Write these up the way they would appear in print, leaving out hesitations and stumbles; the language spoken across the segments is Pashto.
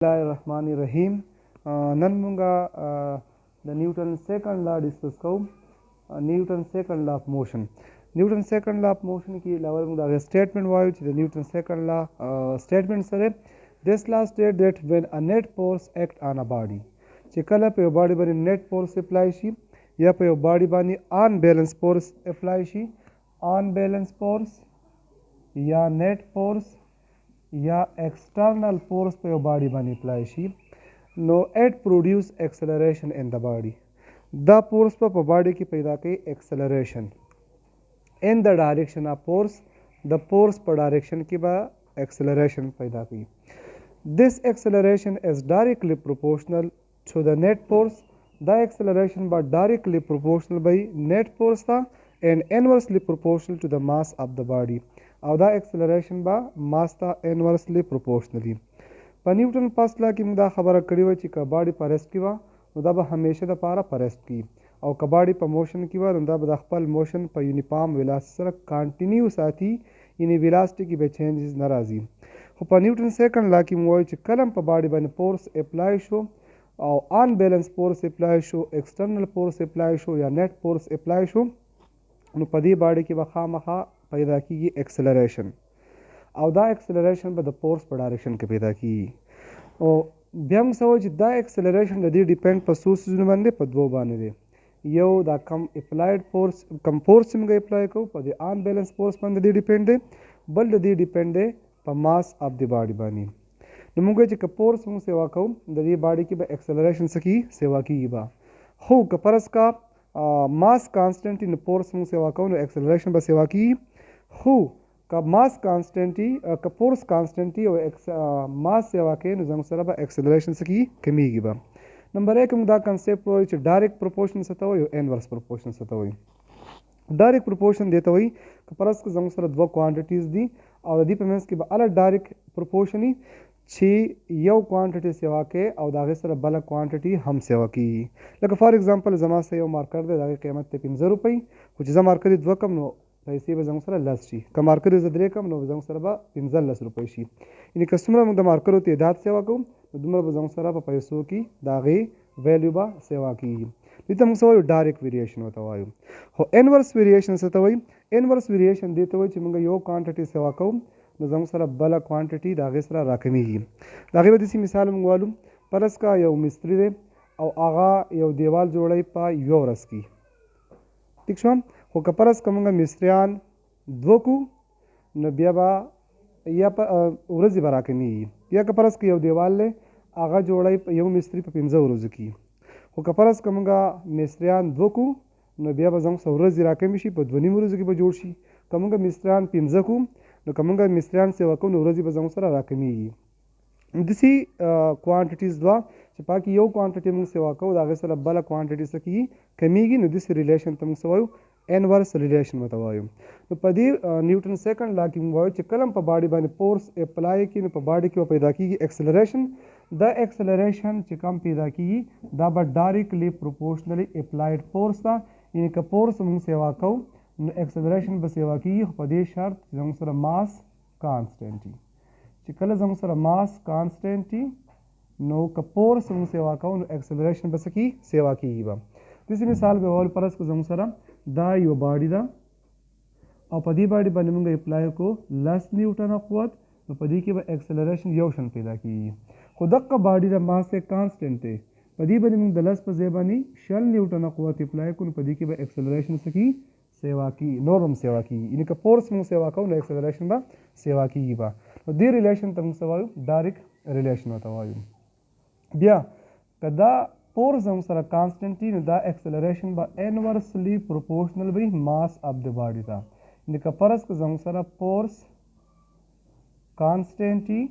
Bismillahirrahmanirrahim. नन मुंगा द न्यूटन सेकंड लॉ डिस्कस करूँ. Newton second law of motion. Newton second law of motion की लावर मुंगा स्टेटमेंट वायु द न्यूटन सेकंड लॉ स्टेटमेंट सरे this law state that when a net force act on a body چې کله په یو باډي باندې net force اپلای شي یا په یو باډي باندې ان بیلنس فورس اپلای شي ان بیلنس فورس یا net force یا external force په یو باډي باندې اپلای شي نو it produce acceleration in the body. دا فورس په باډي کې پیدا کوي acceleration in the direction of force. د فورس په ډایرکشن کې به acceleration پیدا کوي. This acceleration is directly proportional to the net force. دا acceleration به directly proportional by net force تا and inversely proportional to the mass of the body. او دا acceleration به mass ته inversely proportionally. په نیوټن فرست لا کې موږ دا خبره کړې وه چې که باډي په ریسټ کې وه نو دا به همیشه دپاره په ریسټ کې او که باډي په موشن کې وه نو دا به د خپل موشن په یونیفارم ویلاسټي سره کانټینیو ساتي، یعنې ویلاسټي کې به چینجز نه راځي. خو په نیوټن سیکنډ لا کې مو وایو چې کله په باډي باندې فورس اپلای شو او ان بیلنس فورس اپلای شو، ایکسټرنل فورس اپلای شو یا نیټ فورس اپلای شو نو په دې باډي کې به خامخا پیدا کیږي ایکسلریشن او دا ایکسلریشن به د فورس په ډایرکشن کې پیدا کیږي. او بیا موږ څه وایو چې دا ایکسلریشن د دې ډیپینډ په څو څیزونو باندې په دوو باندې دی. یو دا کم اپلایډ فورس، کم فورس چې موږ اپلای کوو په د ان بیلنس فورس باندې دی ډیپینډ دی، بل د دې ډیپینډ دی په ماس اف د باډي باندې. نو موږ چې که فورس موږ سیوا کوو د دې باډي کې به ایکسلریشن څه کیږي سیوا کیږي به. خو که فرض کا ماس کانسټنټ نو فورس موږ سیوا کوو نو ایکسلریشن به سیوا کیږي. خو که ماس کانسټنټي که فورس کانسټنټي او ماس سیوا کوي نو زموږ سره به ایکسلریشن څه کیږي کمیږي به. نمبر 1 موږ دا کنسپټ وایو چې ډایرکټ پروپورشن څه ته وایي او انورس پروپورشن څه ته وایي. ډایرکټ پروپورشن دی ته وایي که فرض که زموږ سره دوه کوانټیټیز دي او د دې په منځ کې به اله ډایرکټ پروپورشن چې یو کوانټیټي سیوا کوي او د هغې سره بله کوانټیټي هم سیوا کیږي. لکه فار ایگزامپل زما سره یو مارکر دی د هغې قیمت دی 15 روپۍ، خو چې زه مارکر یې 2 کم نو پیسې به زموږ سره لس شي. که مارکر یې زه 3 کم نو زموږ سره به 15 روپۍ شي. یعنې که څومره موږ د مارکرو تعداد سیوا کوو نو دومره به زموږ سره په پیسو کې د هغې ویلیو به سیوا کیږي. دې ته موږ څه وایو ډایرکټ ویریشن ورته وایو. خو انورس ویریشن څه ته وایي؟ انورس ویریشن دې ته وایي چې موږ یو کوانټیټي سیوا کوو نو زموږ سره بله کوانټیټي د هغې سره راکمیږي. د هغې به داسې مثال موږ والو. فرض کا یو مستري دی او هغه یو دیوال جوړوي په یوه ورځ کې، ټیک شو. خو که فرض که موږ مستریان 2 کو نو بیا به یا په ورځې به راکمیږي. یا که فرض که یو دیوال دی هغه جوړوي یو مستري په 15 ورځو کې، خو که فرض که موږ مستریان 2 کو نو بیا به زموږ څه ورځې راکمې شي، په 2.5 ورځو کې به جوړ شي. که موږ مستریان 15 کو نو که موږ مستریان سیوا کوو نو ورځې به زموږ سره راکمیږي. داسې کوانټیټیز دوه چې په کې یو کوانټیټي موږ سیوا کوو د هغې سره بله کوانټیټي څه کېږي کمیږي، نو داسې ریلیشن ته موږ څه وایو؟ انورس ریلیشن ورته وایو. نو په دې نیوټن سیکنډ لا کې موږ وایو چې کله په باډي باندې فورس اپلای کړي نو په باډي کې به پیدا کېږي ایکسلریشن. دا ایکسلریشن چې کم پیدا کېږي دا به ډایرکټلی پروپورشنلی اپلایډ فورس ته، یعنې که فورس موږ سیوا کوو نو ایکسلریشن به سیوا کېږي، خو په دې شرط چې زموږ سره ماس کانسټنټي. چې کله زموږ سره ماس کانسټنټي نو که فورس موږ سیوا کوو نو ایکسلریشن به څه کېږي سیوا کېږي به. داسې مثال به ووایو فرض که زموږ سره دا یو باډي ده او په دې باډي باندې موږ اپلای کړو 10 نیوټنه قوت نو په دې کې به ایکسلریشن یو شان پیدا کېږي. خو دغه باډي د ماس یې کانسټنټ دی، په دې باندې موږ د 10 په ځای باندې 60 نیوټنه قوت اپلای کړو نو په دې کې به ایکسلریشن څه کېږي سیوا کېږي، نورم سیوا کېږي. یعنې که فورس موږ سیوا کوو نو ایکسلریشن به سیوا کېږي به. نو دې ریلیشن ته موږ څه وایو؟ ډایرکټ ریلیشن ورته وایو. بیا که دا فورس زموږ سره کانسټنټي نو دا ایکسلریشن به انورسلی پروپورشنل وي ماس اف د باډي ته. یعنې که فرض که زموږ سره فورس کانسټنټي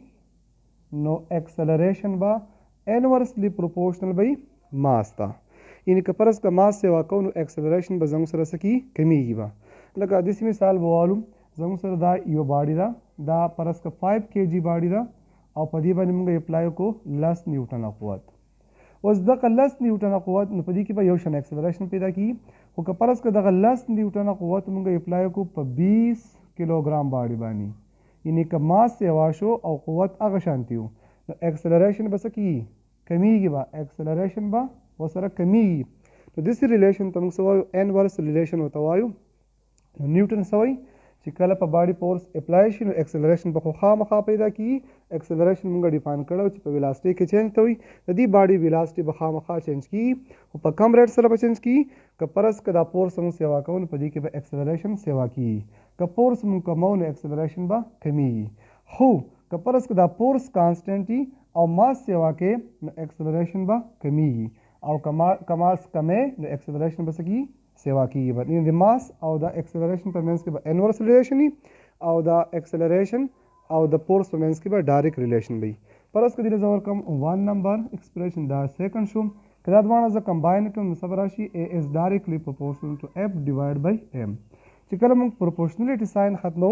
نو ایکسلریشن به انورسلی پروپورشنل وي ماس ته. یعنې که فرض که ماس سیوا کوو نو ایکسلریشن به زموږ سره څه کېږي کمیږي به. لکه داسې مثال به والو. زموږ سره دا یو باډي ده، دا فرض که 5 kg باډي ده او په دې باندې موږ اپلای کړو 10 نیوټنه قوت. اوس دغه 10 نیوټنه قوت نو په دې کې به یو شان ایکسلریشن پیدا کېږي. خو که فرض که دغه 10 نیوټنه قوت موږ اپلای کړو په 20 کیلوګرام باډي باندې، یعنې که ماس سیوا شو او قوت هغه شانتي و نو اکسلریشن به څه کیږي کمیږي به اکسلریشن به ورسره کمیږي نو داسې ریلیشن ته موږ څه وایو انورس ریلیشن ورته وایو نو نیوټن څه وایي چې کله په باډي فورس اپلای شي نو اکسلریشن به خو خامخا پیدا کیږي اکسلریشن موږ ډیفاین کړو چې په ویلاسټي کې چینج ته وي د دې باډي ویلاسټي به خامخا چینج کیږي خو په کم ریټ سره به چینج کیږي که پرس که دا فورس موږ سیوا کوو نو په دې کې به اکسلریشن سیوا کیږي که فورس موږ کمو نو اکسلریشن به کمیږي خو که پرس که دا فورس کانسټنټ وي او ماس سیوا کې نو اکسلریشن به کمیږي او که ماس کمې نو اکسلریشن به څه کیږي سیوا کیږي به د ماس او د اکسلریشن په منځ کې به انورس ریلیشن وي او د اکسلریشن او د فورس په منځ کې به ډایرکټ ریلیشن وي پرس که دې زه ورکړم 1 نمبر ایکسپریشن دا سیکنډ شو که دا دواړه زه کمباین کړم نو څه به راشي A is directly proportional to F divided by M چې کله موږ پروپورشنلیټي ساین ختمو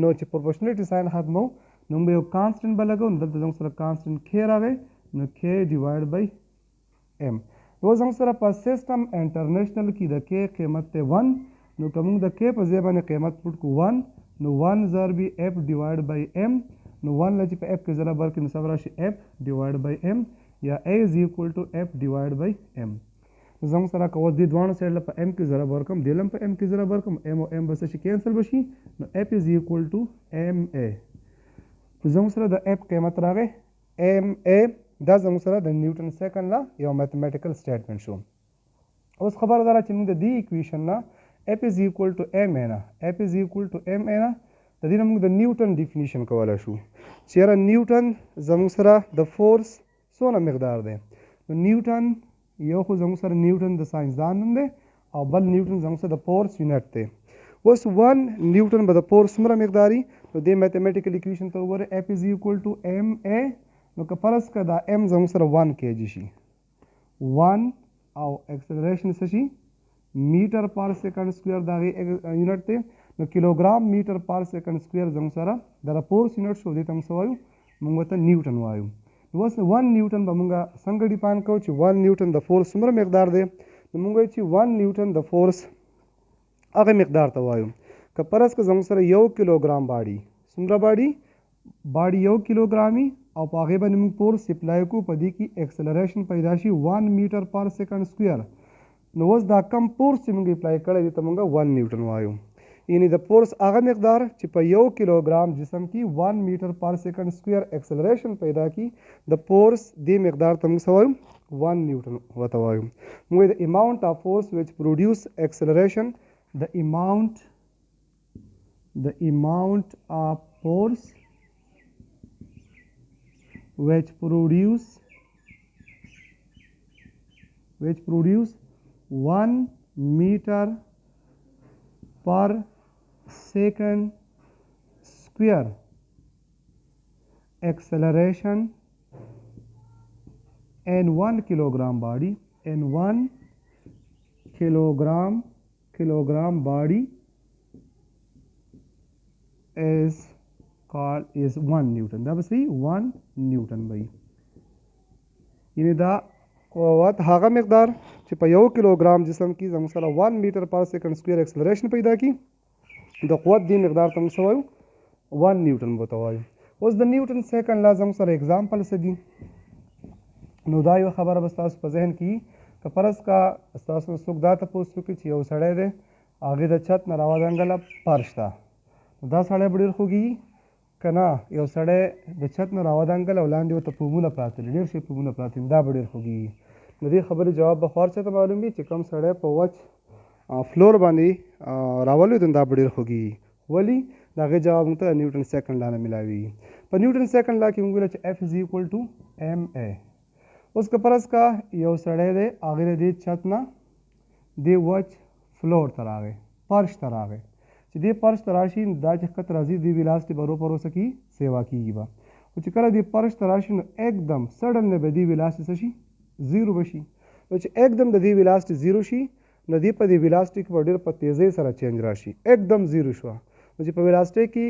نو چې پروپورشنلیټي ساین ختمو نو موږ یو کانسټنټ به لګو نو دلته زموږ سره کانسټنټ K راغی نو K divided by M نو زموږ سره په سیسټم انټرنیشنل کې د کې قیمت ته 1 نو که موږ د کې په ځای باندې قیمت پوټ کو 1 نو 1 ضرب F ډیوایډ بای M نو 1 لږ په F کې ضرب ورکړي نو څه راشي F ډیوایډ بای M یا A is equal to F divided by M زموږ سره که اوس دې دواړو سایډ له په M کې ضرب ورکړم دې له په M کې ضرب ورکړم M او M به څه شي کینسل به شي نو F is equal to MA زموږ سره د F قیمت راغی MA دا زموږ سره د نیوټن سیکنډ لا یو میتھمیټیکل سټیټمنټ شو اوس خبره ده چې موږ د دې ایکویشن نه F is equal to MA نه F is equal to MA نه د دې نه موږ د نیوټن ډیفینیشن کولی شو چې یاره نیوټن زموږ سره د فورس څونه مقدار دی نو نیوټن یو خو زموږ سره نیوټن د ساینسدان نوم دی او بل نیوټن زموږ سره د فورس یونټ دی اوس 1 نیوټن به د فورس څومره مقداري نو دې میتھمیټیکل ایکویشن ته وګوره F is equal to MA نو که فرض که دا M زموږ سره 1 kg شي 1 او اکسلریشن څه شي میټر پر سیکنډ سکویر د هغې یونټ دی نو کیلوګرام میټر پر سیکنډ سکویر زموږ سره د فورس یونټ شو دې ته موږ څه وایو موږ ورته نیوټن وایو نو اوس 1 نیوټن به موږ څنګه ډیفاین کوو چې 1 نیوټن د فورس څومره مقدار دی نو موږ وایو چې 1 نیوټن د فورس هغه مقدار ته وایو که فرض که زموږ سره 1 کیلوګرام باډي څومره باډي 1 کیلوګرامي او په هغې باندې موږ فورس اپلای کړو په دې کې اکسلریشن پیدا شي 1 میټر پر سیکنډ سکویر نو اوس دا کم فورس چې موږ اپلای کړی دی ته موږ 1 نیوټن وایو یعنې د فورس هغه مقدار چې په 1 کیلوګرام جسم کې 1 میټر پر سیکنډ سکویر اکسلریشن پیدا کړي د فورس دې مقدار ته موږ څه وایو 1 نیوټن ورته وایو موږ د اماونټ اف فورس وچ پروډیوس اکسلریشن د اماونټ of force which produce 1 meter per second square acceleration in 1 kilogram body in 1 kilogram body is 1 Newton دا بس 1 نیوټن به یعنی دا قوت هغه مقدار چې په 1 کیلوګرام جسم کې زموږ سره 1 میټر پر سیکنډ سکویر اکسلریشن پیدا کړي د قوت دې مقدار ته موږ څه وایو 1 نیوټن به ورته وایو اوس د نیوټن سیکنډ لا زموږ سره اگزامپل څه دي نو دا یو خبره به ستاسو په ذهن کې که فرض کا ستاسو نه څوک دا تپوس وکړي چې یو سړی دی هغې د چت نه راودنګله فرش ته دا سړی به ډېر خوږي که نه یو سړی د چت نه راودنګل او لاندې ورته پومونه پراته دي ډېر شي پومونه پراته دي دا به ډېر خوږي نو دې خبرې جواب به خو هر چاته معلوم وي چې کوم سړی په وچ فلور باندې راولوي دا به ډېر خوږي ولې د هغې جواب موږ ته د نیوټن سیکنډ لا نه ملاوي په نیوټن سیکنډ لا کې موږ ویل چې F is equal to MA اوس که فرض کا یو سړی دی هغې د دې چت نه دې وچ فلور ته راغی فرش ته راغی چې دې فرش ته راشي دا چې ښکته راځي دې ویلاسټي به روپه روسه کې سیوا کېږي به خو چې کله دې فرش ته راشي نو एकदम سډن به دې ویلاسټي څه شي زیرو به شي نو چې एकदम د دې ویلاسټي زیرو شي نو دې په دې ویلاسټي کې به ډېر په تیزۍ سره چینج راشي एकदम زیرو شوه نو چې په ویلاسټي کې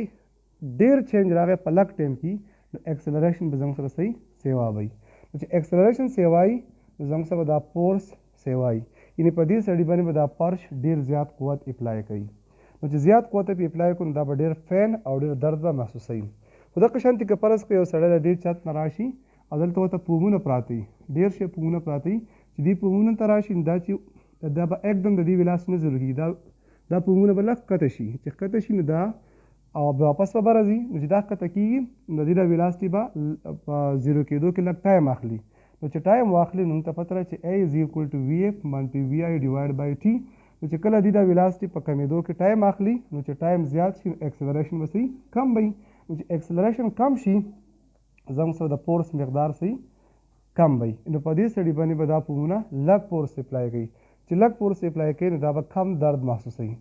ډېر چینج راغی په لږ ټایم کې نو اکسلریشن به زموږ سره صحیح سیوا وي نو چې اکسلریشن سیوایي نو زموږ سره به دا فورس سیوایي یعنې په دې سړي باندې به دا فرش ډېر زیات قوت اپلای کوي نو چې زیات قوت پې اپلای کړو نو دا به ډېر فین او ډېر درد به محسوسوي خو خو دغه شانتې که فرض کړو یو سړی د دې چت نه راشي او دلته ورته پومونه پراته وي ډېر شي پومونه پراته وي چې دې پومونو ته راشي دا چې دا به एकदम د دې ویلاس نه ضرور کېږي دا پومونه به لږ ښکته شي چې ښکته شي نو دا او واپس به راځي نو چې دا ښکته کېږي نو د دې دا ویلاسټي به په زیرو کېدو کې لږ ټایم اخلي نو چې ټایم واخلي نو موږ ته پته چې A is equal to VF منفي VI ډیوایډ بای T نو چې کله دې دا ویلاسټي په کمېدو کې ټایم اخلي نو چې ټایم زیات شي اکسلریشن به صحیح کم وي نو چې اکسلریشن کم شي زموږ سره د فورس مقدار صحیح کم وي نو په دې سړي باندې به دا پومونه لږ فورس اپلای کوي چې لږ فورس اپلای کوي نو دا به کم درد محسوسوي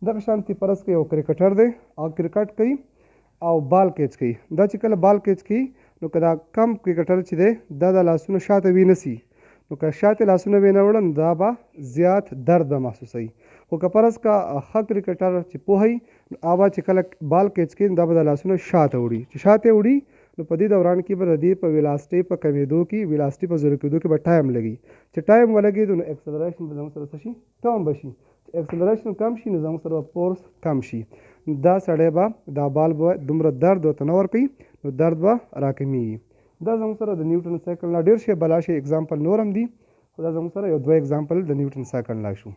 دغه شانتې فرض کړئ یو کرکټر دی او کرکټ کوي او بال کیچ کوي دا چې کله بال کیچ کوي نو که دا کم کرکټر چې دی دا د لاسونه شاته وي نه سي نو که شاته لاسونه وی نه وړه نو دا به زیات درد به محسوسوي خو که فرض کا ښه کرکټر چې پوهوي نو هغه چې کله بال کیچ کوي دا به د لاسونه شاته وړي چې شاته وړي نو په دې دوران کې به د دې په ویلاسټي په کمېدو کې ویلاسټي په زیرو کېدو کې به ټایم لګي چې ټایم ولګېدو نو اکسلریشن به زموږ سره څه شي کم به شي اکسلریشن کم شي نو زموږ سره فورس کم شي دا سړی به دا بال به دومره درد ورته نه ورکوي نو درد به راکمیږي دا زموږ سره د نیوټن سایکل لا ډېر شی بلا شی اگزامپل نور هم دي خو دا زموږ سره یو دوه اگزامپل د نیوټن سایکل لا شو